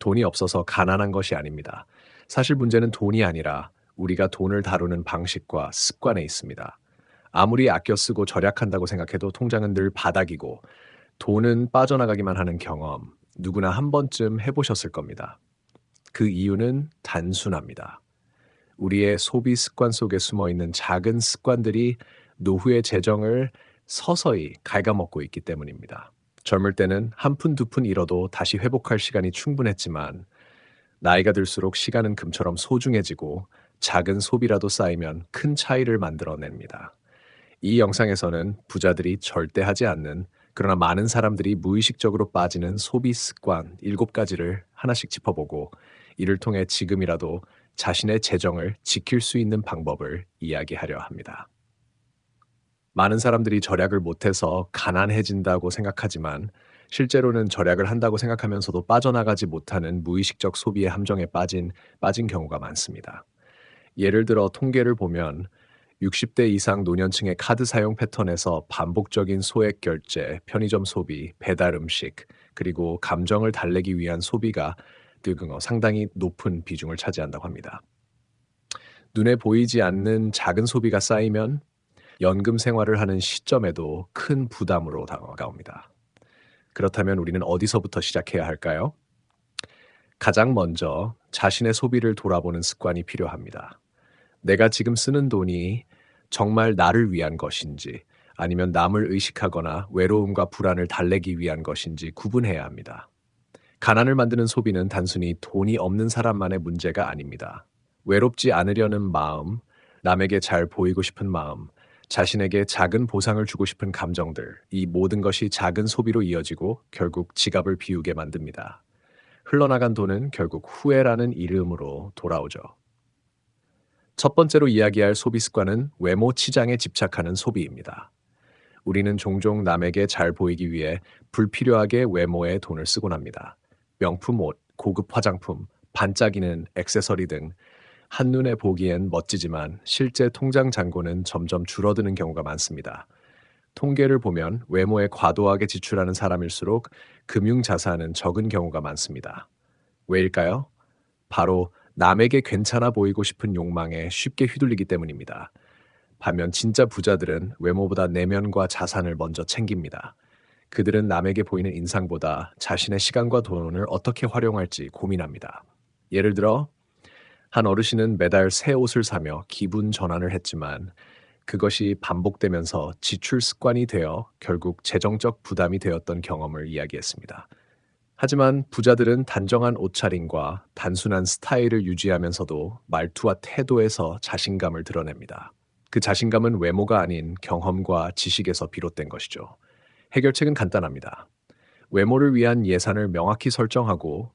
돈이 없어서 가난한 것이 아닙니다. 사실 문제는 돈이 아니라 우리가 돈을 다루는 방식과 습관에 있습니다. 아무리 아껴 쓰고 절약한다고 생각해도 통장은 늘 바닥이고 돈은 빠져나가기만 하는 경험, 누구나 한 번쯤 해보셨을 겁니다. 그 이유는 단순합니다. 우리의 소비 습관 속에 숨어 있는 작은 습관들이 노후의 재정을 서서히 갉아먹고 있기 때문입니다. 젊을 때는 한 푼 두 푼 잃어도 다시 회복할 시간이 충분했지만 나이가 들수록 시간은 금처럼 소중해지고 작은 소비라도 쌓이면 큰 차이를 만들어냅니다. 이 영상에서는 부자들이 절대 하지 않는, 그러나 많은 사람들이 무의식적으로 빠지는 소비 습관 7가지를 하나씩 짚어보고, 이를 통해 지금이라도 자신의 재정을 지킬 수 있는 방법을 이야기하려 합니다. 많은 사람들이 절약을 못해서 가난해진다고 생각하지만, 실제로는 절약을 한다고 생각하면서도 빠져나가지 못하는 무의식적 소비의 함정에 빠진 경우가 많습니다. 예를 들어 통계를 보면 60대 이상 노년층의 카드 사용 패턴에서 반복적인 소액 결제, 편의점 소비, 배달 음식, 그리고 감정을 달래기 위한 소비가 상당히 높은 비중을 차지한다고 합니다. 눈에 보이지 않는 작은 소비가 쌓이면 연금 생활을 하는 시점에도 큰 부담으로 다가옵니다. 그렇다면 우리는 어디서부터 시작해야 할까요? 가장 먼저 자신의 소비를 돌아보는 습관이 필요합니다. 내가 지금 쓰는 돈이 정말 나를 위한 것인지, 아니면 남을 의식하거나 외로움과 불안을 달래기 위한 것인지 구분해야 합니다. 가난을 만드는 소비는 단순히 돈이 없는 사람만의 문제가 아닙니다. 외롭지 않으려는 마음, 남에게 잘 보이고 싶은 마음, 자신에게 작은 보상을 주고 싶은 감정들, 이 모든 것이 작은 소비로 이어지고 결국 지갑을 비우게 만듭니다. 흘러나간 돈은 결국 후회라는 이름으로 돌아오죠. 첫 번째로 이야기할 소비 습관은 외모 치장에 집착하는 소비입니다. 우리는 종종 남에게 잘 보이기 위해 불필요하게 외모에 돈을 쓰곤 합니다. 명품 옷, 고급 화장품, 반짝이는 액세서리 등 한눈에 보기엔 멋지지만 실제 통장 잔고는 점점 줄어드는 경우가 많습니다. 통계를 보면 외모에 과도하게 지출하는 사람일수록 금융 자산은 적은 경우가 많습니다. 왜일까요? 바로 남에게 괜찮아 보이고 싶은 욕망에 쉽게 휘둘리기 때문입니다. 반면 진짜 부자들은 외모보다 내면과 자산을 먼저 챙깁니다. 그들은 남에게 보이는 인상보다 자신의 시간과 돈을 어떻게 활용할지 고민합니다. 예를 들어 한 어르신은 매달 새 옷을 사며 기분 전환을 했지만, 그것이 반복되면서 지출 습관이 되어 결국 재정적 부담이 되었던 경험을 이야기했습니다. 하지만 부자들은 단정한 옷차림과 단순한 스타일을 유지하면서도 말투와 태도에서 자신감을 드러냅니다. 그 자신감은 외모가 아닌 경험과 지식에서 비롯된 것이죠. 해결책은 간단합니다. 외모를 위한 예산을 명확히 설정하고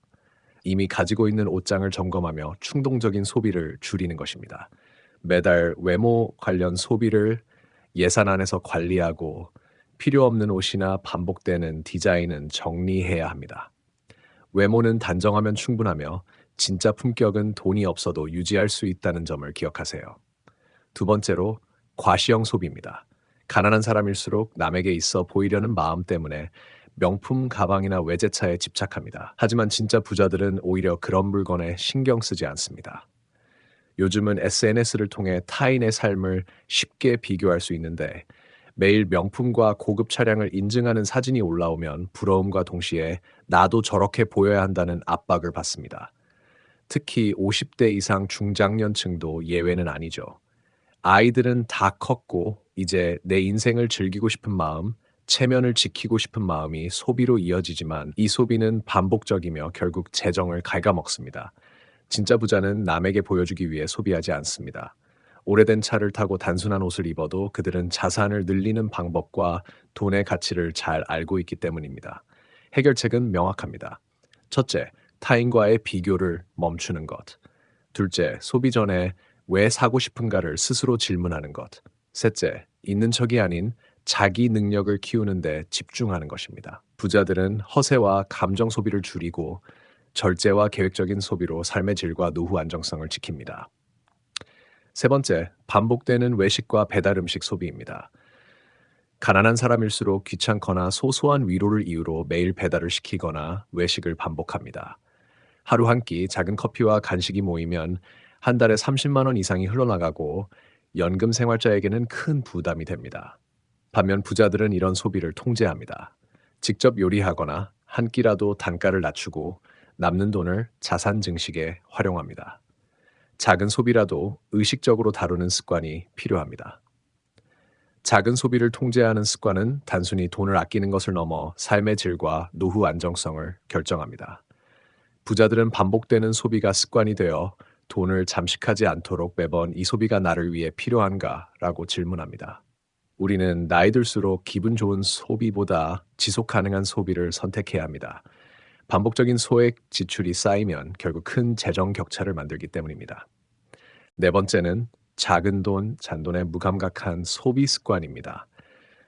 이미 가지고 있는 옷장을 점검하며 충동적인 소비를 줄이는 것입니다. 매달 외모 관련 소비를 예산 안에서 관리하고 필요 없는 옷이나 반복되는 디자인은 정리해야 합니다. 외모는 단정하면 충분하며 진짜 품격은 돈이 없어도 유지할 수 있다는 점을 기억하세요. 두 번째로 과시형 소비입니다. 가난한 사람일수록 남에게 있어 보이려는 마음 때문에 명품 가방이나 외제차에 집착합니다. 하지만 진짜 부자들은 오히려 그런 물건에 신경 쓰지 않습니다. 요즘은 SNS를 통해 타인의 삶을 쉽게 비교할 수 있는데, 매일 명품과 고급 차량을 인증하는 사진이 올라오면 부러움과 동시에 나도 저렇게 보여야 한다는 압박을 받습니다. 특히 50대 이상 중장년층도 예외는 아니죠. 아이들은 다 컸고 이제 내 인생을 즐기고 싶은 마음, 체면을 지키고 싶은 마음이 소비로 이어지지만, 이 소비는 반복적이며 결국 재정을 갉아먹습니다. 진짜 부자는 남에게 보여주기 위해 소비하지 않습니다. 오래된 차를 타고 단순한 옷을 입어도 그들은 자산을 늘리는 방법과 돈의 가치를 잘 알고 있기 때문입니다. 해결책은 명확합니다. 첫째, 타인과의 비교를 멈추는 것. 둘째, 소비 전에 왜 사고 싶은가를 스스로 질문하는 것. 셋째, 있는 척이 아닌 자기 능력을 키우는 데 집중하는 것입니다. 부자들은 허세와 감정 소비를 줄이고 절제와 계획적인 소비로 삶의 질과 노후 안정성을 지킵니다. 세 번째, 반복되는 외식과 배달 음식 소비입니다. 가난한 사람일수록 귀찮거나 소소한 위로를 이유로 매일 배달을 시키거나 외식을 반복합니다. 하루 한 끼 작은 커피와 간식이 모이면 한 달에 30만 원 이상이 흘러나가고 연금 생활자에게는 큰 부담이 됩니다. 반면 부자들은 이런 소비를 통제합니다. 직접 요리하거나 한 끼라도 단가를 낮추고 남는 돈을 자산 증식에 활용합니다. 작은 소비라도 의식적으로 다루는 습관이 필요합니다. 작은 소비를 통제하는 습관은 단순히 돈을 아끼는 것을 넘어 삶의 질과 노후 안정성을 결정합니다. 부자들은 반복되는 소비가 습관이 되어 돈을 잠식하지 않도록 매번 이 소비가 나를 위해 필요한가? 라고 질문합니다. 우리는 나이 들수록 기분 좋은 소비보다 지속 가능한 소비를 선택해야 합니다. 반복적인 소액 지출이 쌓이면 결국 큰 재정 격차를 만들기 때문입니다. 네 번째는 작은 돈, 잔돈의 무감각한 소비 습관입니다.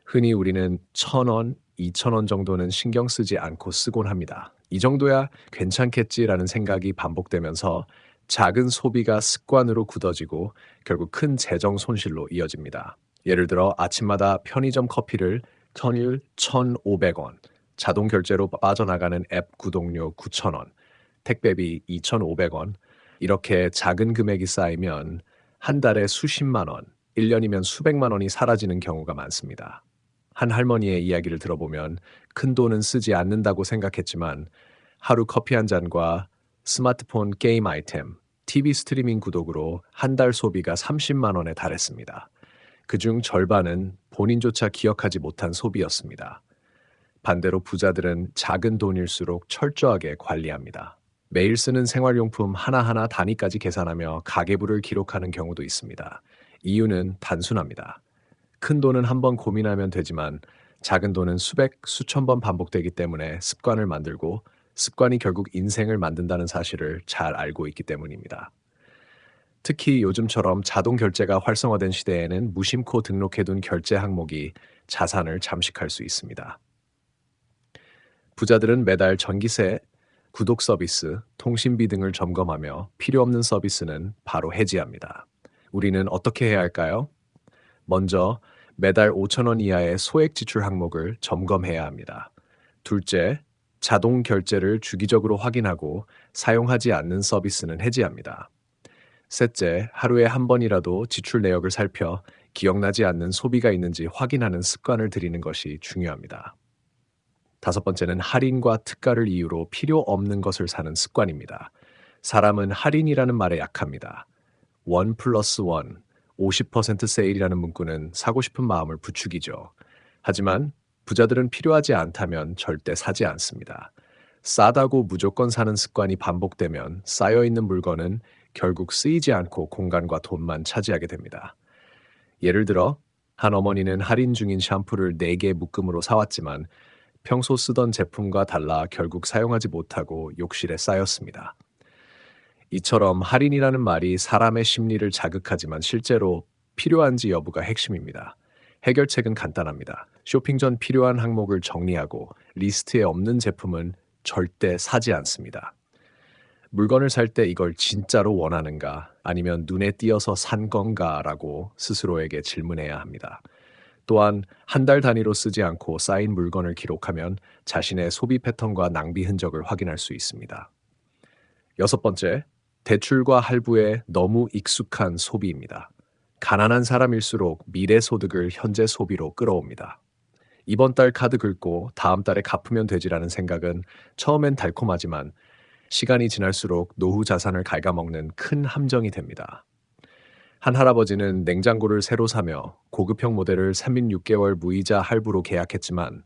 흔히 우리는 1,000원, 2,000원 정도는 신경 쓰지 않고 쓰곤 합니다. 이 정도야 괜찮겠지라는 생각이 반복되면서 작은 소비가 습관으로 굳어지고 결국 큰 재정 손실로 이어집니다. 예를 들어 아침마다 편의점 커피를 천일 1,500원, 자동 결제로 빠져나가는 앱 구독료 9,000원, 택배비 2,500원, 이렇게 작은 금액이 쌓이면 한 달에 수십만 원, 1년이면 수백만 원이 사라지는 경우가 많습니다. 한 할머니의 이야기를 들어보면 큰 돈은 쓰지 않는다고 생각했지만 하루 커피 한 잔과 스마트폰 게임 아이템, TV 스트리밍 구독으로 한 달 소비가 30만 원에 달했습니다. 그중 절반은 본인조차 기억하지 못한 소비였습니다. 반대로 부자들은 작은 돈일수록 철저하게 관리합니다. 매일 쓰는 생활용품 하나하나 단위까지 계산하며 가계부를 기록하는 경우도 있습니다. 이유는 단순합니다. 큰 돈은 한 번 고민하면 되지만 작은 돈은 수백, 수천 번 반복되기 때문에 습관을 만들고 습관이 결국 인생을 만든다는 사실을 잘 알고 있기 때문입니다. 특히 요즘처럼 자동 결제가 활성화된 시대에는 무심코 등록해둔 결제 항목이 자산을 잠식할 수 있습니다. 부자들은 매달 전기세, 구독 서비스, 통신비 등을 점검하며 필요 없는 서비스는 바로 해지합니다. 우리는 어떻게 해야 할까요? 먼저 매달 5,000원 이하의 소액 지출 항목을 점검해야 합니다. 둘째, 자동 결제를 주기적으로 확인하고 사용하지 않는 서비스는 해지합니다. 셋째, 하루에 한 번이라도 지출 내역을 살펴 기억나지 않는 소비가 있는지 확인하는 습관을 들이는 것이 중요합니다. 다섯 번째는 할인과 특가를 이유로 필요 없는 것을 사는 습관입니다. 사람은 할인이라는 말에 약합니다. 1 플러스 1, 50% 세일이라는 문구는 사고 싶은 마음을 부추기죠. 하지만 부자들은 필요하지 않다면 절대 사지 않습니다. 싸다고 무조건 사는 습관이 반복되면 쌓여있는 물건은 결국 쓰이지 않고 공간과 돈만 차지하게 됩니다. 예를 들어 한 어머니는 할인 중인 샴푸를 4개 묶음으로 사왔지만 평소 쓰던 제품과 달라 결국 사용하지 못하고 욕실에 쌓였습니다. 이처럼 할인이라는 말이 사람의 심리를 자극하지만 실제로 필요한지 여부가 핵심입니다. 해결책은 간단합니다. 쇼핑 전 필요한 항목을 정리하고 리스트에 없는 제품은 절대 사지 않습니다. 물건을 살 때 이걸 진짜로 원하는가 아니면 눈에 띄어서 산 건가라고 스스로에게 질문해야 합니다. 또한 한 달 단위로 쓰지 않고 쌓인 물건을 기록하면 자신의 소비 패턴과 낭비 흔적을 확인할 수 있습니다. 여섯 번째, 대출과 할부에 너무 익숙한 소비입니다. 가난한 사람일수록 미래 소득을 현재 소비로 끌어옵니다. 이번 달 카드 긁고 다음 달에 갚으면 되지라는 생각은 처음엔 달콤하지만 시간이 지날수록 노후 자산을 갉아먹는 큰 함정이 됩니다. 한 할아버지는 냉장고를 새로 사며 고급형 모델을 36개월 무이자 할부로 계약했지만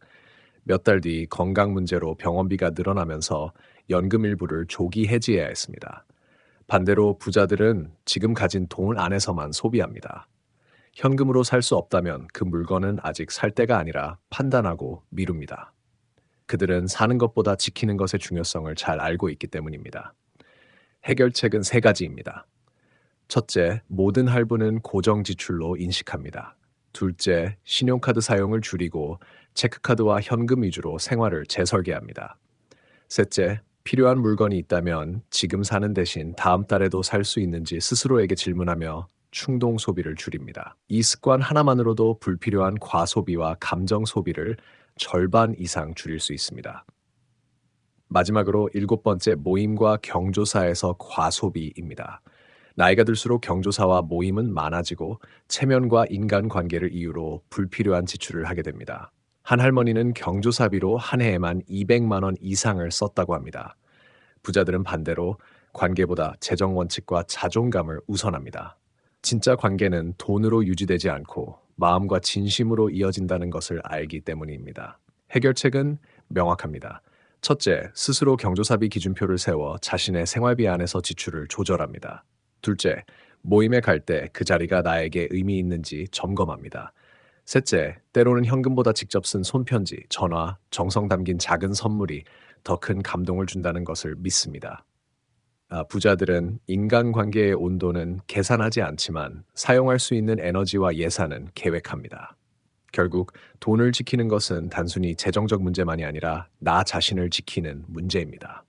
몇 달 뒤 건강 문제로 병원비가 늘어나면서 연금 일부를 조기 해지해야 했습니다. 반대로 부자들은 지금 가진 돈 안에서만 소비합니다. 현금으로 살 수 없다면 그 물건은 아직 살 때가 아니라 판단하고 미룹니다. 그들은 사는 것보다 지키는 것의 중요성을 잘 알고 있기 때문입니다. 해결책은 세 가지입니다. 첫째, 모든 할부는 고정 지출로 인식합니다. 둘째, 신용카드 사용을 줄이고 체크카드와 현금 위주로 생활을 재설계합니다. 셋째, 필요한 물건이 있다면 지금 사는 대신 다음 달에도 살 수 있는지 스스로에게 질문하며 충동 소비를 줄입니다. 이 습관 하나만으로도 불필요한 과소비와 감정 소비를 절반 이상 줄일 수 있습니다. 마지막으로 일곱 번째, 모임과 경조사에서 과소비입니다. 나이가 들수록 경조사와 모임은 많아지고 체면과 인간관계를 이유로 불필요한 지출을 하게 됩니다. 한 할머니는 경조사비로 한 해에만 200만 원 이상을 썼다고 합니다. 부자들은 반대로 관계보다 재정 원칙과 자존감을 우선합니다. 진짜 관계는 돈으로 유지되지 않고 마음과 진심으로 이어진다는 것을 알기 때문입니다. 해결책은 명확합니다. 첫째, 스스로 경조사비 기준표를 세워 자신의 생활비 안에서 지출을 조절합니다. 둘째, 모임에 갈 때 그 자리가 나에게 의미 있는지 점검합니다. 셋째, 때로는 현금보다 직접 쓴 손편지, 전화, 정성 담긴 작은 선물이 더 큰 감동을 준다는 것을 믿습니다. 부자들은 인간관계의 온도는 계산하지 않지만 사용할 수 있는 에너지와 예산은 계획합니다. 결국 돈을 지키는 것은 단순히 재정적 문제만이 아니라 나 자신을 지키는 문제입니다.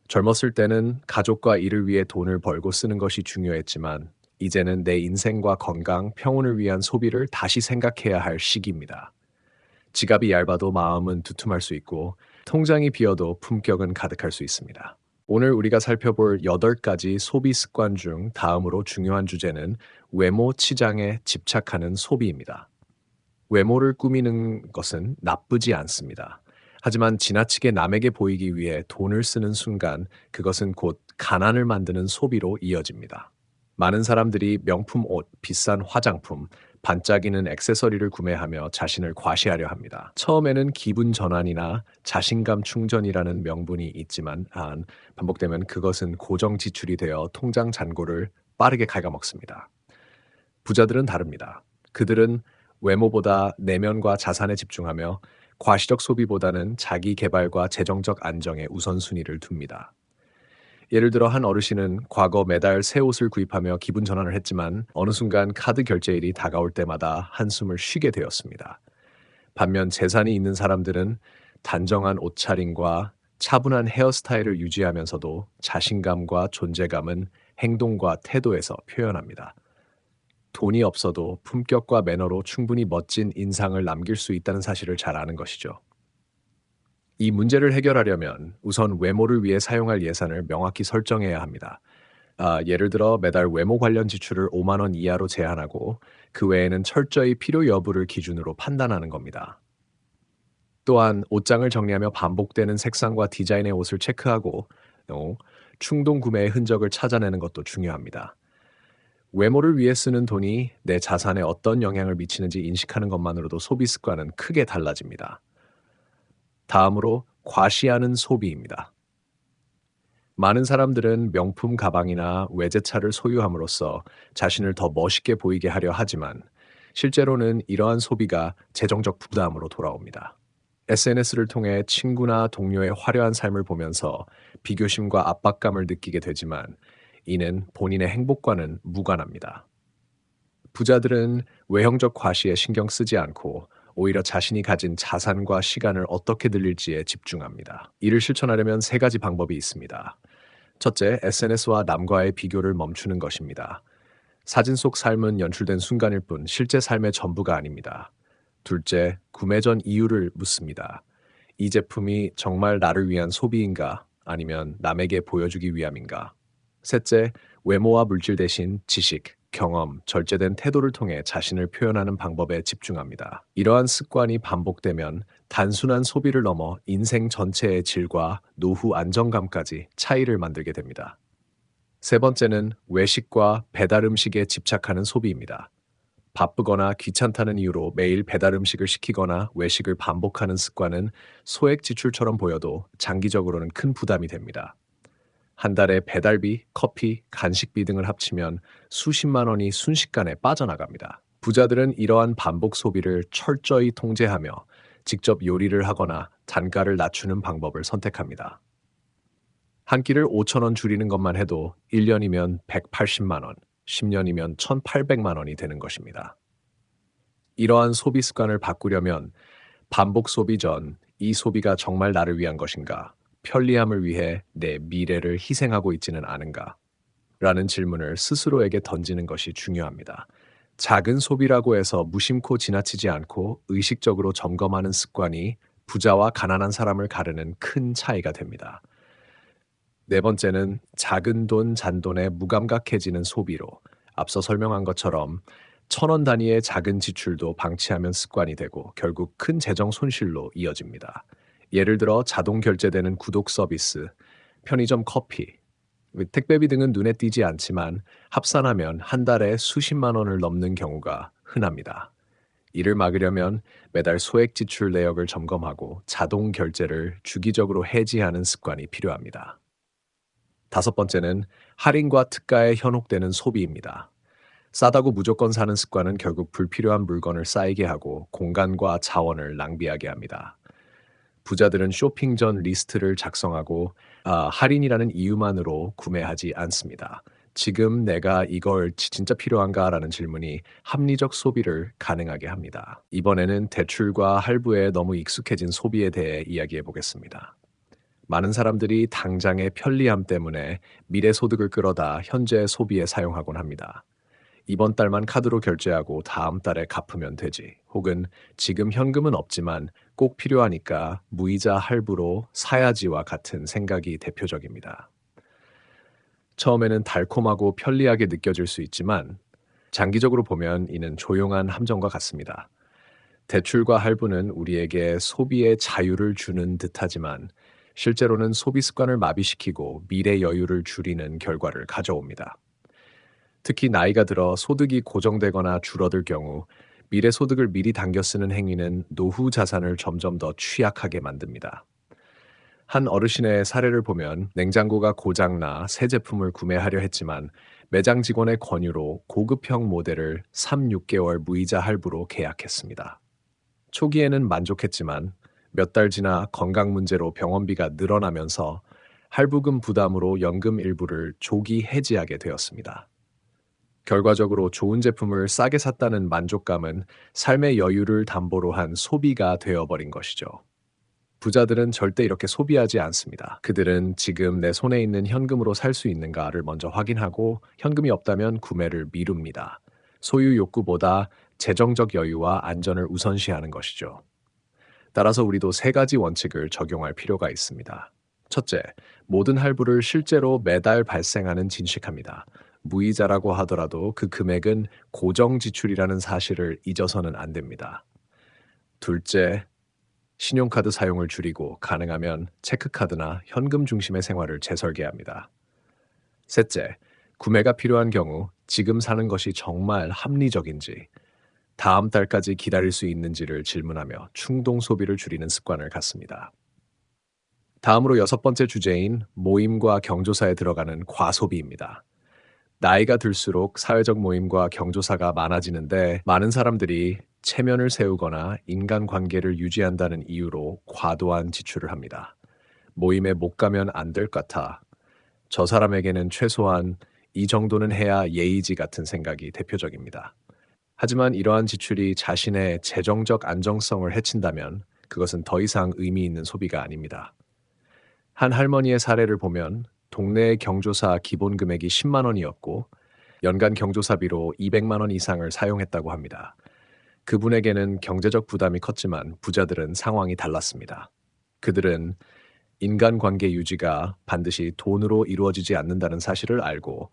젊었을 때는 가족과 일을 위해 돈을 벌고 쓰는 것이 중요했지만 이제는 내 인생과 건강, 평온을 위한 소비를 다시 생각해야 할 시기입니다. 지갑이 얇아도 마음은 두툼할 수 있고 통장이 비어도 품격은 가득할 수 있습니다. 오늘 우리가 살펴볼 8가지 소비 습관 중 다음으로 중요한 주제는 외모 치장에 집착하는 소비입니다. 외모를 꾸미는 것은 나쁘지 않습니다. 하지만 지나치게 남에게 보이기 위해 돈을 쓰는 순간 그것은 곧 가난을 만드는 소비로 이어집니다. 많은 사람들이 명품 옷, 비싼 화장품, 반짝이는 액세서리를 구매하며 자신을 과시하려 합니다. 처음에는 기분 전환이나 자신감 충전이라는 명분이 있지만 반복되면 그것은 고정 지출이 되어 통장 잔고를 빠르게 갉아먹습니다. 부자들은 다릅니다. 그들은 외모보다 내면과 자산에 집중하며 과시적 소비보다는 자기 개발과 재정적 안정에 우선순위를 둡니다. 예를 들어 한 어르신은 과거 매달 새 옷을 구입하며 기분 전환을 했지만 어느 순간 카드 결제일이 다가올 때마다 한숨을 쉬게 되었습니다. 반면 재산이 있는 사람들은 단정한 옷차림과 차분한 헤어스타일을 유지하면서도 자신감과 존재감은 행동과 태도에서 표현합니다. 돈이 없어도 품격과 매너로 충분히 멋진 인상을 남길 수 있다는 사실을 잘 아는 것이죠. 이 문제를 해결하려면 우선 외모를 위해 사용할 예산을 명확히 설정해야 합니다. 예를 들어 매달 외모 관련 지출을 5만 원 이하로 제한하고 그 외에는 철저히 필요 여부를 기준으로 판단하는 겁니다. 또한 옷장을 정리하며 반복되는 색상과 디자인의 옷을 체크하고 충동 구매의 흔적을 찾아내는 것도 중요합니다. 외모를 위해 쓰는 돈이 내 자산에 어떤 영향을 미치는지 인식하는 것만으로도 소비 습관은 크게 달라집니다. 다음으로 과시하는 소비입니다. 많은 사람들은 명품 가방이나 외제차를 소유함으로써 자신을 더 멋있게 보이게 하려 하지만 실제로는 이러한 소비가 재정적 부담으로 돌아옵니다. SNS를 통해 친구나 동료의 화려한 삶을 보면서 비교심과 압박감을 느끼게 되지만 이는 본인의 행복과는 무관합니다. 부자들은 외형적 과시에 신경 쓰지 않고 오히려 자신이 가진 자산과 시간을 어떻게 늘릴지에 집중합니다. 이를 실천하려면 3가지 방법이 있습니다. 첫째, SNS와 남과의 비교를 멈추는 것입니다. 사진 속 삶은 연출된 순간일 뿐 실제 삶의 전부가 아닙니다. 둘째, 구매 전 이유를 묻습니다. 이 제품이 정말 나를 위한 소비인가? 아니면 남에게 보여주기 위함인가? 셋째, 외모와 물질 대신 지식, 경험, 절제된 태도를 통해 자신을 표현하는 방법에 집중합니다. 이러한 습관이 반복되면 단순한 소비를 넘어 인생 전체의 질과 노후 안정감까지 차이를 만들게 됩니다. 세 번째는 외식과 배달 음식에 집착하는 소비입니다. 바쁘거나 귀찮다는 이유로 매일 배달 음식을 시키거나 외식을 반복하는 습관은 소액 지출처럼 보여도 장기적으로는 큰 부담이 됩니다. 한 달에 배달비, 커피, 간식비 등을 합치면 수십만 원이 순식간에 빠져나갑니다. 부자들은 이러한 반복 소비를 철저히 통제하며 직접 요리를 하거나 단가를 낮추는 방법을 선택합니다. 한 끼를 5천 원 줄이는 것만 해도 1년이면 180만 원, 10년이면 1,800만 원이 되는 것입니다. 이러한 소비 습관을 바꾸려면 반복 소비 전 이 소비가 정말 나를 위한 것인가? 편리함을 위해 내 미래를 희생하고 있지는 않은가? 라는 질문을 스스로에게 던지는 것이 중요합니다. 작은 소비라고 해서 무심코 지나치지 않고 의식적으로 점검하는 습관이 부자와 가난한 사람을 가르는 큰 차이가 됩니다. 네 번째는 작은 돈, 잔돈에 무감각해지는 소비로 앞서 설명한 것처럼 1,000원 단위의 작은 지출도 방치하면 습관이 되고 결국 큰 재정 손실로 이어집니다. 예를 들어 자동 결제되는 구독 서비스, 편의점 커피, 택배비 등은 눈에 띄지 않지만 합산하면 한 달에 수십만 원을 넘는 경우가 흔합니다. 이를 막으려면 매달 소액 지출 내역을 점검하고 자동 결제를 주기적으로 해지하는 습관이 필요합니다. 다섯 번째는 할인과 특가에 현혹되는 소비입니다. 싸다고 무조건 사는 습관은 결국 불필요한 물건을 쌓이게 하고 공간과 자원을 낭비하게 합니다. 부자들은 쇼핑 전 리스트를 작성하고 할인이라는 이유만으로 구매하지 않습니다. 지금 내가 이걸 진짜 필요한가라는 질문이 합리적 소비를 가능하게 합니다. 이번에는 대출과 할부에 너무 익숙해진 소비에 대해 이야기해 보겠습니다. 많은 사람들이 당장의 편리함 때문에 미래 소득을 끌어다 현재 소비에 사용하곤 합니다. 이번 달만 카드로 결제하고 다음 달에 갚으면 되지. 혹은 지금 현금은 없지만 꼭 필요하니까 무이자 할부로 사야지와 같은 생각이 대표적입니다. 처음에는 달콤하고 편리하게 느껴질 수 있지만 장기적으로 보면 이는 조용한 함정과 같습니다. 대출과 할부는 우리에게 소비의 자유를 주는 듯하지만 실제로는 소비 습관을 마비시키고 미래 여유를 줄이는 결과를 가져옵니다. 특히 나이가 들어 소득이 고정되거나 줄어들 경우 미래 소득을 미리 당겨 쓰는 행위는 노후 자산을 점점 더 취약하게 만듭니다. 한 어르신의 사례를 보면 냉장고가 고장나 새 제품을 구매하려 했지만 매장 직원의 권유로 고급형 모델을 3, 6개월 무이자 할부로 계약했습니다. 초기에는 만족했지만 몇 달 지나 건강 문제로 병원비가 늘어나면서 할부금 부담으로 연금 일부를 조기 해지하게 되었습니다. 결과적으로 좋은 제품을 싸게 샀다는 만족감은 삶의 여유를 담보로 한 소비가 되어버린 것이죠. 부자들은 절대 이렇게 소비하지 않습니다. 그들은 지금 내 손에 있는 현금으로 살 수 있는가를 먼저 확인하고 현금이 없다면 구매를 미룹니다. 소유 욕구보다 재정적 여유와 안전을 우선시하는 것이죠. 따라서 우리도 세 가지 원칙을 적용할 필요가 있습니다. 첫째, 모든 할부를 실제로 매달 발생하는 진식합니다. 무이자라고 하더라도 그 금액은 고정 지출이라는 사실을 잊어서는 안 됩니다. 둘째, 신용카드 사용을 줄이고 가능하면 체크카드나 현금 중심의 생활을 재설계합니다. 셋째, 구매가 필요한 경우 지금 사는 것이 정말 합리적인지, 다음 달까지 기다릴 수 있는지를 질문하며 충동 소비를 줄이는 습관을 갖습니다. 다음으로 여섯 번째 주제인 모임과 경조사에 들어가는 과소비입니다. 나이가 들수록 사회적 모임과 경조사가 많아지는데 많은 사람들이 체면을 세우거나 인간관계를 유지한다는 이유로 과도한 지출을 합니다. 모임에 못 가면 안 될 것 같아. 저 사람에게는 최소한 이 정도는 해야 예의지 같은 생각이 대표적입니다. 하지만 이러한 지출이 자신의 재정적 안정성을 해친다면 그것은 더 이상 의미 있는 소비가 아닙니다. 한 할머니의 사례를 보면 동네의 경조사 기본 금액이 10만 원이었고 연간 경조사비로 200만 원 이상을 사용했다고 합니다. 그분에게는 경제적 부담이 컸지만 부자들은 상황이 달랐습니다. 그들은 인간관계 유지가 반드시 돈으로 이루어지지 않는다는 사실을 알고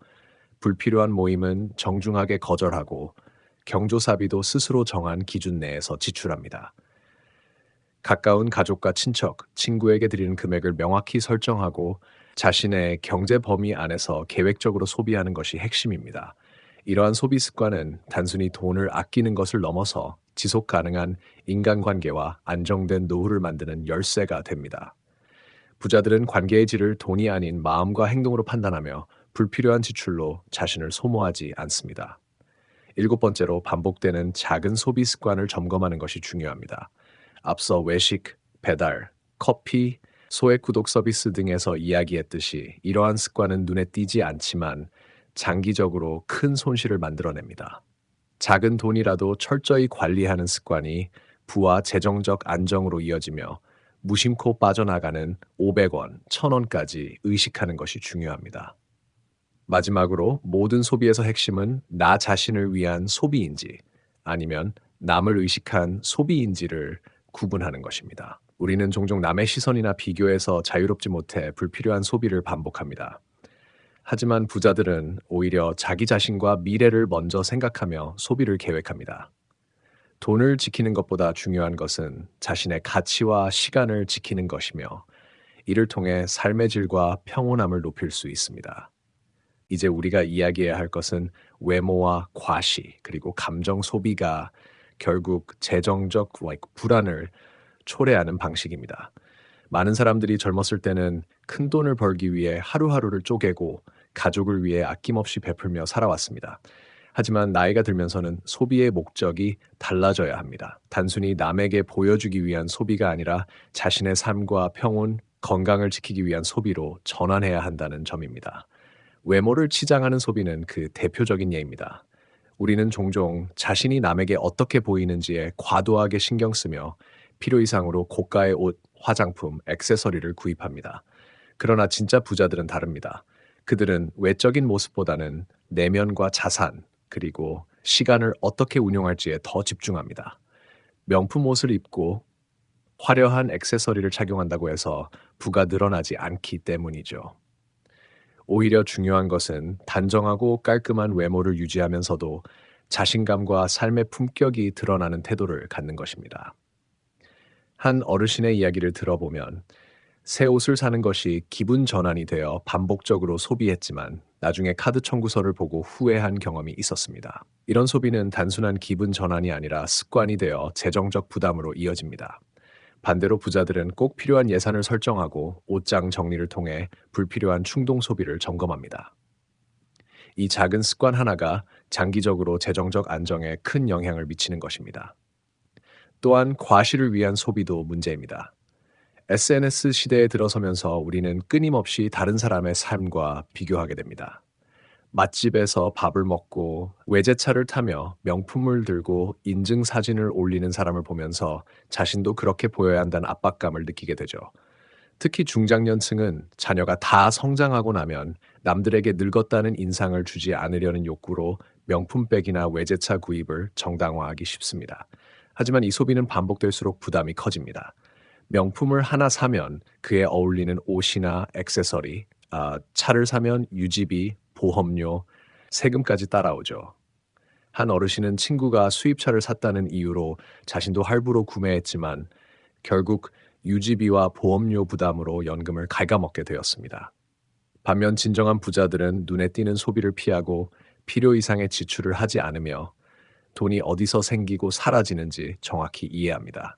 불필요한 모임은 정중하게 거절하고 경조사비도 스스로 정한 기준 내에서 지출합니다. 가까운 가족과 친척, 친구에게 드리는 금액을 명확히 설정하고 자신의 경제 범위 안에서 계획적으로 소비하는 것이 핵심입니다. 이러한 소비 습관은 단순히 돈을 아끼는 것을 넘어서 지속 가능한 인간관계와 안정된 노후를 만드는 열쇠가 됩니다. 부자들은 관계의 질을 돈이 아닌 마음과 행동으로 판단하며 불필요한 지출로 자신을 소모하지 않습니다. 일곱 번째로 반복되는 작은 소비 습관을 점검하는 것이 중요합니다. 앞서 외식, 배달, 커피, 소액 구독 서비스 등에서 이야기했듯이 이러한 습관은 눈에 띄지 않지만 장기적으로 큰 손실을 만들어냅니다. 작은 돈이라도 철저히 관리하는 습관이 부와 재정적 안정으로 이어지며 무심코 빠져나가는 500원, 1000원까지 의식하는 것이 중요합니다. 마지막으로 모든 소비에서 핵심은 나 자신을 위한 소비인지 아니면 남을 의식한 소비인지를 구분하는 것입니다. 우리는 종종 남의 시선이나 비교에서 자유롭지 못해 불필요한 소비를 반복합니다. 하지만 부자들은 오히려 자기 자신과 미래를 먼저 생각하며 소비를 계획합니다. 돈을 지키는 것보다 중요한 것은 자신의 가치와 시간을 지키는 것이며 이를 통해 삶의 질과 평온함을 높일 수 있습니다. 이제 우리가 이야기해야 할 것은 외모와 과시, 그리고 감정 소비가 결국 재정적 불안을 초래하는 방식입니다. 많은 사람들이 젊었을 때는 큰 돈을 벌기 위해 하루하루를 쪼개고 가족을 위해 아낌없이 베풀며 살아왔습니다. 하지만 나이가 들면서는 소비의 목적이 달라져야 합니다. 단순히 남에게 보여주기 위한 소비가 아니라 자신의 삶과 평온, 건강을 지키기 위한 소비로 전환해야 한다는 점입니다. 외모를 치장하는 소비는 그 대표적인 예입니다. 우리는 종종 자신이 남에게 어떻게 보이는지에 과도하게 신경 쓰며 필요 이상으로 고가의 옷, 화장품, 액세서리를 구입합니다. 그러나 진짜 부자들은 다릅니다. 그들은 외적인 모습보다는 내면과 자산, 그리고 시간을 어떻게 운용할지에 더 집중합니다. 명품 옷을 입고 화려한 액세서리를 착용한다고 해서 부가 늘어나지 않기 때문이죠. 오히려 중요한 것은 단정하고 깔끔한 외모를 유지하면서도 자신감과 삶의 품격이 드러나는 태도를 갖는 것입니다. 한 어르신의 이야기를 들어보면 새 옷을 사는 것이 기분 전환이 되어 반복적으로 소비했지만 나중에 카드 청구서를 보고 후회한 경험이 있었습니다. 이런 소비는 단순한 기분 전환이 아니라 습관이 되어 재정적 부담으로 이어집니다. 반대로 부자들은 꼭 필요한 예산을 설정하고 옷장 정리를 통해 불필요한 충동 소비를 점검합니다. 이 작은 습관 하나가 장기적으로 재정적 안정에 큰 영향을 미치는 것입니다. 또한 과시를 위한 소비도 문제입니다. SNS 시대에 들어서면서 우리는 끊임없이 다른 사람의 삶과 비교하게 됩니다. 맛집에서 밥을 먹고 외제차를 타며 명품을 들고 인증 사진을 올리는 사람을 보면서 자신도 그렇게 보여야 한다는 압박감을 느끼게 되죠. 특히 중장년층은 자녀가 다 성장하고 나면 남들에게 늙었다는 인상을 주지 않으려는 욕구로 명품백이나 외제차 구입을 정당화하기 쉽습니다. 하지만 이 소비는 반복될수록 부담이 커집니다. 명품을 하나 사면 그에 어울리는 옷이나 액세서리, 차를 사면 유지비, 보험료, 세금까지 따라오죠. 한 어르신은 친구가 수입차를 샀다는 이유로 자신도 할부로 구매했지만 결국 유지비와 보험료 부담으로 연금을 갉아먹게 되었습니다. 반면 진정한 부자들은 눈에 띄는 소비를 피하고 필요 이상의 지출을 하지 않으며 돈이 어디서 생기고 사라지는지 정확히 이해합니다.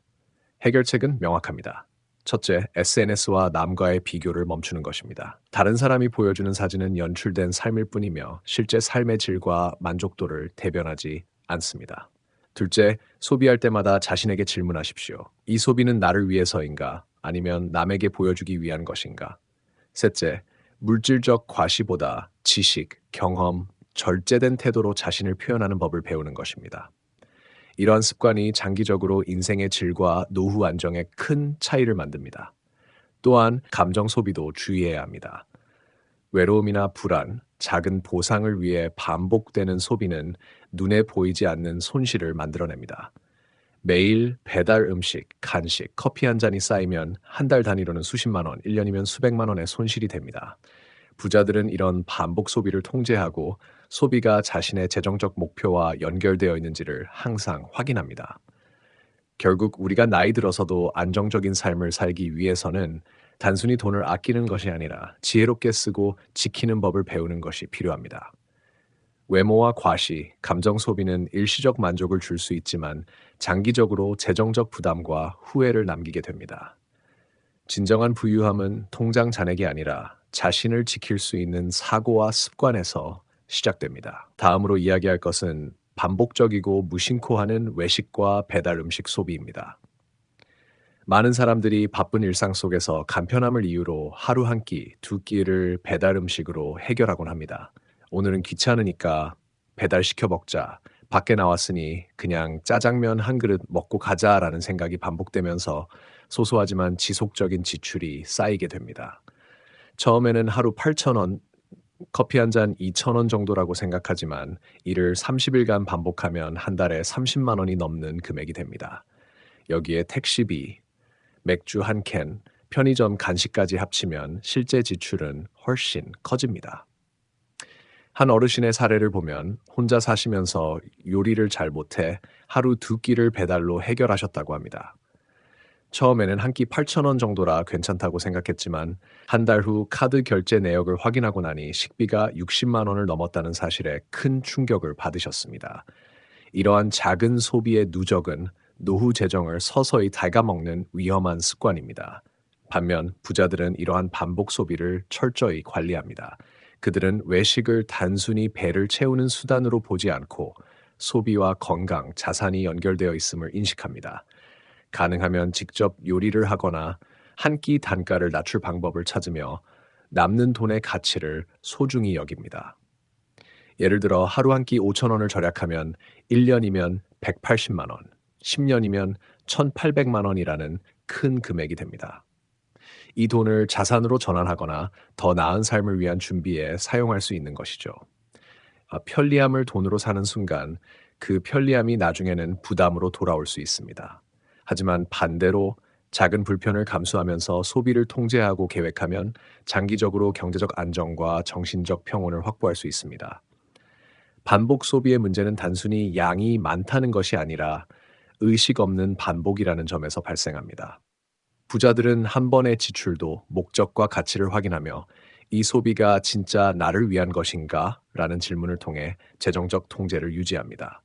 해결책은 명확합니다. 첫째, SNS와 남과의 비교를 멈추는 것입니다. 다른 사람이 보여주는 사진은 연출된 삶일 뿐이며 실제 삶의 질과 만족도를 대변하지 않습니다. 둘째, 소비할 때마다 자신에게 질문하십시오. 이 소비는 나를 위해서인가? 아니면 남에게 보여주기 위한 것인가? 셋째, 물질적 과시보다 지식, 경험, 절제된 태도로 자신을 표현하는 법을 배우는 것입니다. 이러한 습관이 장기적으로 인생의 질과 노후 안정에 큰 차이를 만듭니다. 또한 감정 소비도 주의해야 합니다. 외로움이나 불안, 작은 보상을 위해 반복되는 소비는 눈에 보이지 않는 손실을 만들어냅니다. 매일 배달 음식, 간식, 커피 한 잔이 쌓이면 한 달 단위로는 수십만 원, 1년이면 수백만 원의 손실이 됩니다. 부자들은 이런 반복 소비를 통제하고 소비가 자신의 재정적 목표와 연결되어 있는지를 항상 확인합니다. 결국 우리가 나이 들어서도 안정적인 삶을 살기 위해서는 단순히 돈을 아끼는 것이 아니라 지혜롭게 쓰고 지키는 법을 배우는 것이 필요합니다. 외모와 과시, 감정 소비는 일시적 만족을 줄 수 있지만 장기적으로 재정적 부담과 후회를 남기게 됩니다. 진정한 부유함은 통장 잔액이 아니라 자신을 지킬 수 있는 사고와 습관에서 시작됩니다. 다음으로 이야기할 것은 반복적이고 무심코 하는 외식과 배달 음식 소비입니다. 많은 사람들이 바쁜 일상 속에서 간편함을 이유로 하루 한 끼, 두 끼를 배달 음식으로 해결하곤 합니다. 오늘은 귀찮으니까 배달시켜 먹자. 밖에 나왔으니 그냥 짜장면 한 그릇 먹고 가자라는 생각이 반복되면서 소소하지만 지속적인 지출이 쌓이게 됩니다. 처음에는 하루 8,000원, 커피 한 잔 2,000원 정도라고 생각하지만 이를 30일간 반복하면 한 달에 30만 원이 넘는 금액이 됩니다. 여기에 택시비, 맥주 한 캔, 편의점 간식까지 합치면 실제 지출은 훨씬 커집니다. 한 어르신의 사례를 보면 혼자 사시면서 요리를 잘 못해 하루 두 끼를 배달로 해결하셨다고 합니다. 처음에는 한 끼 8,000원 정도라 괜찮다고 생각했지만 한 달 후 카드 결제 내역을 확인하고 나니 식비가 60만 원을 넘었다는 사실에 큰 충격을 받으셨습니다. 이러한 작은 소비의 누적은 노후 재정을 서서히 갉아먹는 위험한 습관입니다. 반면 부자들은 이러한 반복 소비를 철저히 관리합니다. 그들은 외식을 단순히 배를 채우는 수단으로 보지 않고 소비와 건강, 자산이 연결되어 있음을 인식합니다. 가능하면 직접 요리를 하거나 한 끼 단가를 낮출 방법을 찾으며 남는 돈의 가치를 소중히 여깁니다. 예를 들어 하루 한 끼 5천 원을 절약하면 1년이면 180만 원, 10년이면 1,800만 원이라는 큰 금액이 됩니다. 이 돈을 자산으로 전환하거나 더 나은 삶을 위한 준비에 사용할 수 있는 것이죠. 편리함을 돈으로 사는 순간 그 편리함이 나중에는 부담으로 돌아올 수 있습니다. 하지만 반대로 작은 불편을 감수하면서 소비를 통제하고 계획하면 장기적으로 경제적 안정과 정신적 평온을 확보할 수 있습니다. 반복 소비의 문제는 단순히 양이 많다는 것이 아니라 의식 없는 반복이라는 점에서 발생합니다. 부자들은 한 번의 지출도 목적과 가치를 확인하며 이 소비가 진짜 나를 위한 것인가? 라는 질문을 통해 재정적 통제를 유지합니다.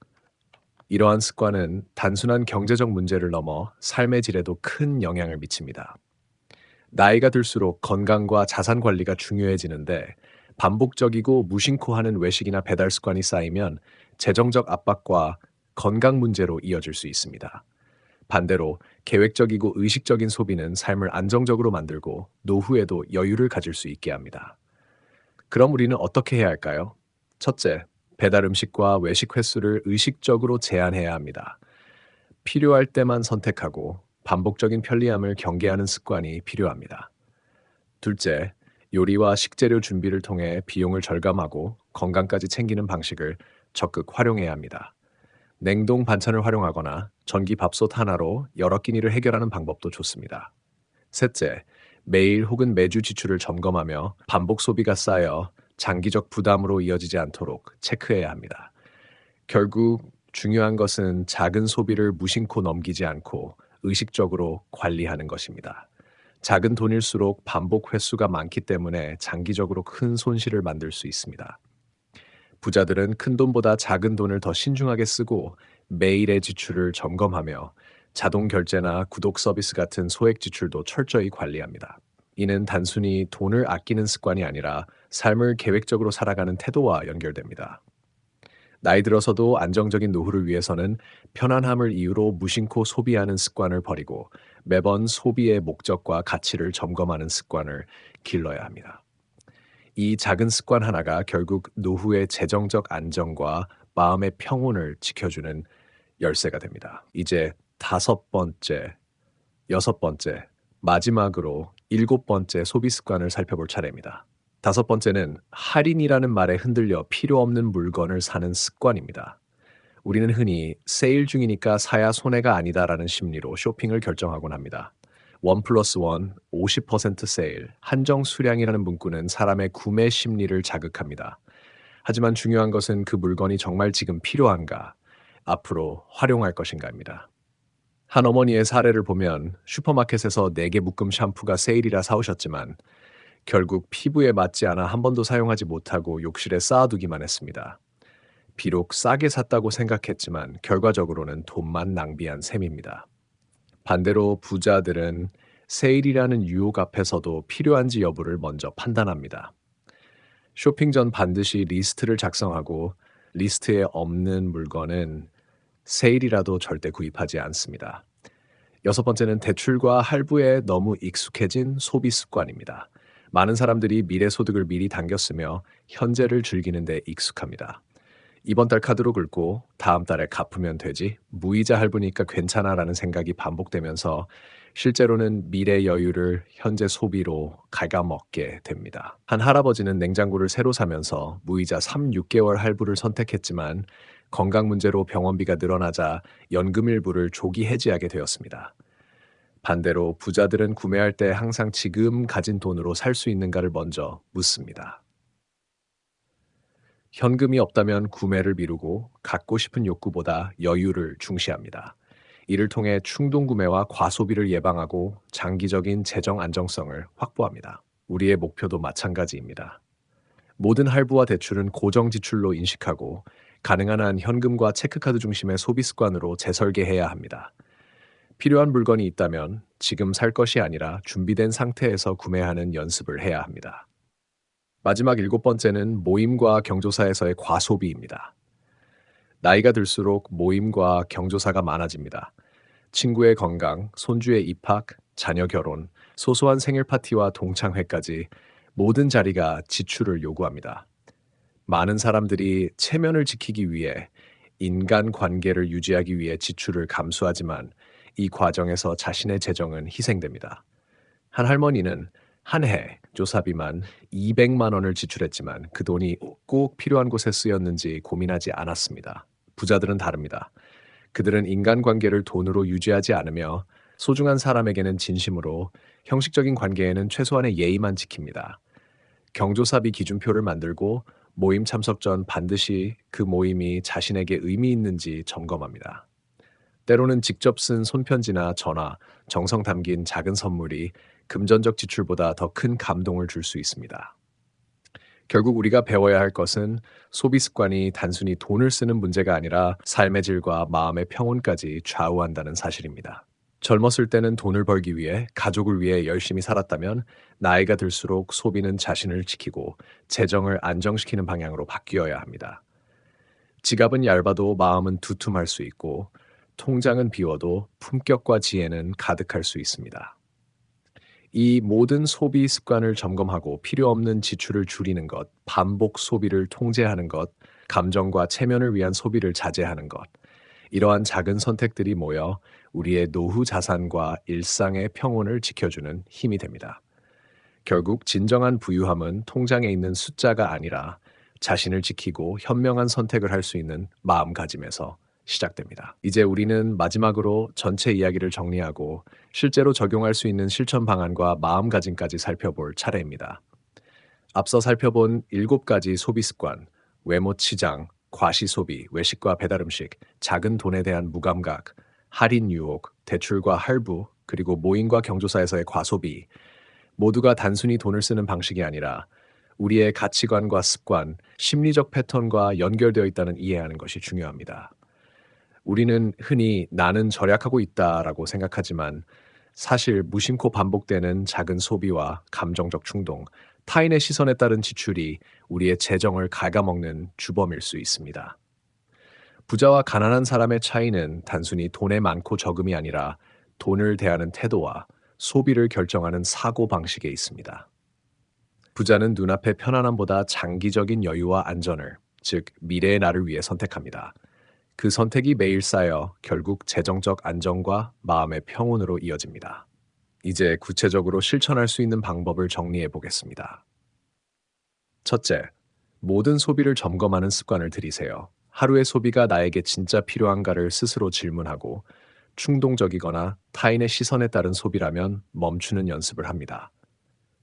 이러한 습관은 단순한 경제적 문제를 넘어 삶의 질에도 큰 영향을 미칩니다. 나이가 들수록 건강과 자산 관리가 중요해지는데 반복적이고 무심코 하는 외식이나 배달 습관이 쌓이면 재정적 압박과 건강 문제로 이어질 수 있습니다. 반대로 계획적이고 의식적인 소비는 삶을 안정적으로 만들고 노후에도 여유를 가질 수 있게 합니다. 그럼 우리는 어떻게 해야 할까요? 첫째, 배달 음식과 외식 횟수를 의식적으로 제한해야 합니다. 필요할 때만 선택하고 반복적인 편리함을 경계하는 습관이 필요합니다. 둘째, 요리와 식재료 준비를 통해 비용을 절감하고 건강까지 챙기는 방식을 적극 활용해야 합니다. 냉동 반찬을 활용하거나 전기 밥솥 하나로 여러 끼니를 해결하는 방법도 좋습니다. 셋째, 매일 혹은 매주 지출을 점검하며 반복 소비가 쌓여 장기적 부담으로 이어지지 않도록 체크해야 합니다. 결국 중요한 것은 작은 소비를 무심코 넘기지 않고 의식적으로 관리하는 것입니다. 작은 돈일수록 반복 횟수가 많기 때문에 장기적으로 큰 손실을 만들 수 있습니다. 부자들은 큰 돈보다 작은 돈을 더 신중하게 쓰고 매일의 지출을 점검하며 자동 결제나 구독 서비스 같은 소액 지출도 철저히 관리합니다. 이는 단순히 돈을 아끼는 습관이 아니라 삶을 계획적으로 살아가는 태도와 연결됩니다. 나이 들어서도 안정적인 노후를 위해서는 편안함을 이유로 무심코 소비하는 습관을 버리고 매번 소비의 목적과 가치를 점검하는 습관을 길러야 합니다. 이 작은 습관 하나가 결국 노후의 재정적 안정과 마음의 평온을 지켜주는 열쇠가 됩니다. 이제 다섯 번째, 여섯 번째, 마지막으로 일곱 번째 소비 습관을 살펴볼 차례입니다. 다섯 번째는 할인이라는 말에 흔들려 필요 없는 물건을 사는 습관입니다. 우리는 흔히 세일 중이니까 사야 손해가 아니다라는 심리로 쇼핑을 결정하곤 합니다. 1+1, 50% 세일, 한정 수량이라는 문구는 사람의 구매 심리를 자극합니다. 하지만 중요한 것은 그 물건이 정말 지금 필요한가, 앞으로 활용할 것인가입니다. 한 어머니의 사례를 보면 슈퍼마켓에서 4개 묶음 샴푸가 세일이라 사오셨지만 결국 피부에 맞지 않아 한 번도 사용하지 못하고 욕실에 쌓아두기만 했습니다. 비록 싸게 샀다고 생각했지만 결과적으로는 돈만 낭비한 셈입니다. 반대로 부자들은 세일이라는 유혹 앞에서도 필요한지 여부를 먼저 판단합니다. 쇼핑 전 반드시 리스트를 작성하고 리스트에 없는 물건은 세일이라도 절대 구입하지 않습니다. 여섯 번째는 대출과 할부에 너무 익숙해진 소비 습관입니다. 많은 사람들이 미래 소득을 미리 당겼으며 현재를 즐기는 데 익숙합니다. 이번 달 카드로 긁고 다음 달에 갚으면 되지, 무이자 할부니까 괜찮아라는 생각이 반복되면서 실제로는 미래 여유를 현재 소비로 갉아먹게 됩니다. 한 할아버지는 냉장고를 새로 사면서 무이자 3, 6개월 할부를 선택했지만 건강 문제로 병원비가 늘어나자 연금 일부를 조기 해지하게 되었습니다. 반대로 부자들은 구매할 때 항상 지금 가진 돈으로 살 수 있는가를 먼저 묻습니다. 현금이 없다면 구매를 미루고 갖고 싶은 욕구보다 여유를 중시합니다. 이를 통해 충동 구매와 과소비를 예방하고 장기적인 재정 안정성을 확보합니다. 우리의 목표도 마찬가지입니다. 모든 할부와 대출은 고정 지출로 인식하고 가능한 한 현금과 체크카드 중심의 소비 습관으로 재설계해야 합니다. 필요한 물건이 있다면 지금 살 것이 아니라 준비된 상태에서 구매하는 연습을 해야 합니다. 마지막 일곱 번째는 모임과 경조사에서의 과소비입니다. 나이가 들수록 모임과 경조사가 많아집니다. 친구의 건강, 손주의 입학, 자녀 결혼, 소소한 생일 파티와 동창회까지 모든 자리가 지출을 요구합니다. 많은 사람들이 체면을 지키기 위해 인간 관계를 유지하기 위해 지출을 감수하지만 이 과정에서 자신의 재정은 희생됩니다. 한 할머니는 한 해 조사비만 200만 원을 지출했지만 그 돈이 꼭 필요한 곳에 쓰였는지 고민하지 않았습니다. 부자들은 다릅니다. 그들은 인간관계를 돈으로 유지하지 않으며 소중한 사람에게는 진심으로, 형식적인 관계에는 최소한의 예의만 지킵니다. 경조사비 기준표를 만들고 모임 참석 전 반드시 그 모임이 자신에게 의미 있는지 점검합니다. 때로는 직접 쓴 손편지나 전화, 정성 담긴 작은 선물이 금전적 지출보다 더 큰 감동을 줄 수 있습니다. 결국 우리가 배워야 할 것은 소비 습관이 단순히 돈을 쓰는 문제가 아니라 삶의 질과 마음의 평온까지 좌우한다는 사실입니다. 젊었을 때는 돈을 벌기 위해, 가족을 위해 열심히 살았다면 나이가 들수록 소비는 자신을 지키고 재정을 안정시키는 방향으로 바뀌어야 합니다. 지갑은 얇아도 마음은 두툼할 수 있고 통장은 비워도 품격과 지혜는 가득할 수 있습니다. 이 모든 소비 습관을 점검하고 필요 없는 지출을 줄이는 것, 반복 소비를 통제하는 것, 감정과 체면을 위한 소비를 자제하는 것, 이러한 작은 선택들이 모여 우리의 노후 자산과 일상의 평온을 지켜주는 힘이 됩니다. 결국 진정한 부유함은 통장에 있는 숫자가 아니라 자신을 지키고 현명한 선택을 할 수 있는 마음가짐에서 시작됩니다. 이제 우리는 마지막으로 전체 이야기를 정리하고 실제로 적용할 수 있는 실천 방안과 마음가짐까지 살펴볼 차례입니다. 앞서 살펴본 7가지 소비 습관, 외모 치장, 과시 소비, 외식과 배달 음식, 작은 돈에 대한 무감각, 할인 유혹, 대출과 할부, 그리고 모임과 경조사에서의 과소비, 모두가 단순히 돈을 쓰는 방식이 아니라 우리의 가치관과 습관, 심리적 패턴과 연결되어 있다는 이해하는 것이 중요합니다. 우리는 흔히 나는 절약하고 있다라고 생각하지만 사실 무심코 반복되는 작은 소비와 감정적 충동, 타인의 시선에 따른 지출이 우리의 재정을 갉아먹는 주범일 수 있습니다. 부자와 가난한 사람의 차이는 단순히 돈의 많고 적음이 아니라 돈을 대하는 태도와 소비를 결정하는 사고방식에 있습니다. 부자는 눈앞의 편안함보다 장기적인 여유와 안전을, 즉 미래의 나를 위해 선택합니다. 그 선택이 매일 쌓여 결국 재정적 안정과 마음의 평온으로 이어집니다. 이제 구체적으로 실천할 수 있는 방법을 정리해 보겠습니다. 첫째, 모든 소비를 점검하는 습관을 들이세요. 하루의 소비가 나에게 진짜 필요한가를 스스로 질문하고 충동적이거나 타인의 시선에 따른 소비라면 멈추는 연습을 합니다.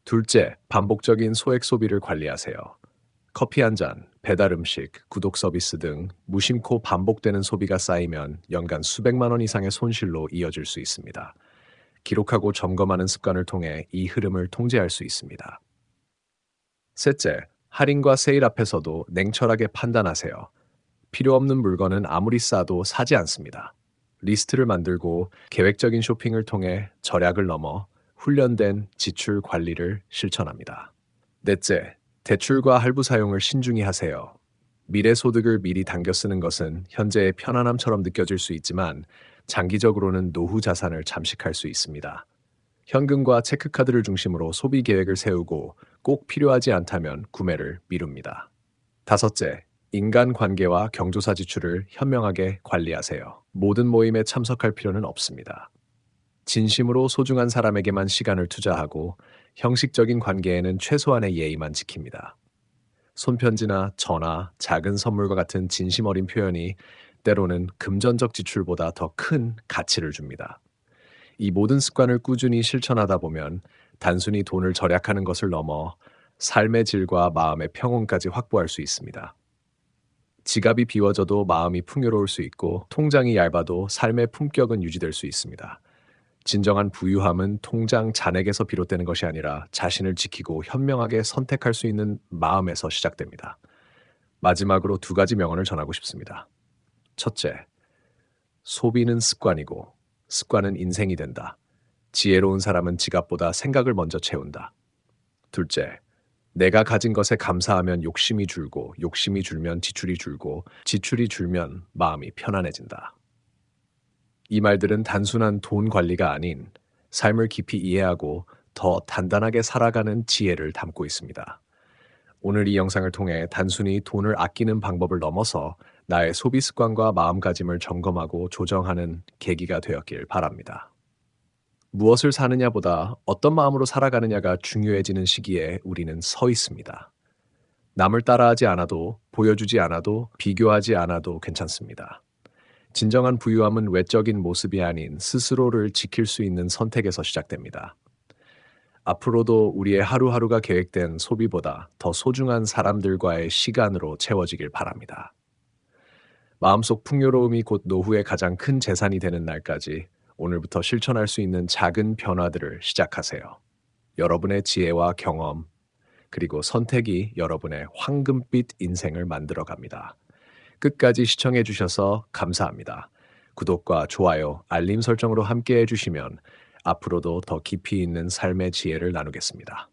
둘째, 반복적인 소액 소비를 관리하세요. 커피 한 잔, 배달 음식, 구독 서비스 등 무심코 반복되는 소비가 쌓이면 연간 수백만 원 이상의 손실로 이어질 수 있습니다. 기록하고 점검하는 습관을 통해 이 흐름을 통제할 수 있습니다. 셋째, 할인과 세일 앞에서도 냉철하게 판단하세요. 필요 없는 물건은 아무리 싸도 사지 않습니다. 리스트를 만들고 계획적인 쇼핑을 통해 절약을 넘어 훈련된 지출 관리를 실천합니다. 넷째, 대출과 할부 사용을 신중히 하세요. 미래 소득을 미리 당겨 쓰는 것은 현재의 편안함처럼 느껴질 수 있지만 장기적으로는 노후 자산을 잠식할 수 있습니다. 현금과 체크카드를 중심으로 소비 계획을 세우고 꼭 필요하지 않다면 구매를 미룹니다. 다섯째, 인간 관계와 경조사 지출을 현명하게 관리하세요. 모든 모임에 참석할 필요는 없습니다. 진심으로 소중한 사람에게만 시간을 투자하고 형식적인 관계에는 최소한의 예의만 지킵니다. 손편지나 전화, 작은 선물과 같은 진심 어린 표현이 때로는 금전적 지출보다 더 큰 가치를 줍니다. 이 모든 습관을 꾸준히 실천하다 보면 단순히 돈을 절약하는 것을 넘어 삶의 질과 마음의 평온까지 확보할 수 있습니다. 지갑이 비워져도 마음이 풍요로울 수 있고 통장이 얇아도 삶의 품격은 유지될 수 있습니다. 진정한 부유함은 통장 잔액에서 비롯되는 것이 아니라 자신을 지키고 현명하게 선택할 수 있는 마음에서 시작됩니다. 마지막으로 두 가지 명언을 전하고 싶습니다. 첫째, 소비는 습관이고 습관은 인생이 된다. 지혜로운 사람은 지갑보다 생각을 먼저 채운다. 둘째, 내가 가진 것에 감사하면 욕심이 줄고 욕심이 줄면 지출이 줄고 지출이 줄면 마음이 편안해진다. 이 말들은 단순한 돈 관리가 아닌 삶을 깊이 이해하고 더 단단하게 살아가는 지혜를 담고 있습니다. 오늘 이 영상을 통해 단순히 돈을 아끼는 방법을 넘어서 나의 소비 습관과 마음가짐을 점검하고 조정하는 계기가 되었길 바랍니다. 무엇을 사느냐보다 어떤 마음으로 살아가느냐가 중요해지는 시기에 우리는 서 있습니다. 남을 따라하지 않아도, 보여주지 않아도, 비교하지 않아도 괜찮습니다. 진정한 부유함은 외적인 모습이 아닌 스스로를 지킬 수 있는 선택에서 시작됩니다. 앞으로도 우리의 하루하루가 계획된 소비보다 더 소중한 사람들과의 시간으로 채워지길 바랍니다. 마음속 풍요로움이 곧 노후의 가장 큰 재산이 되는 날까지 오늘부터 실천할 수 있는 작은 변화들을 시작하세요. 여러분의 지혜와 경험, 그리고 선택이 여러분의 황금빛 인생을 만들어 갑니다. 끝까지 시청해 주셔서 감사합니다. 구독과 좋아요, 알림 설정으로 함께 해주시면 앞으로도 더 깊이 있는 삶의 지혜를 나누겠습니다.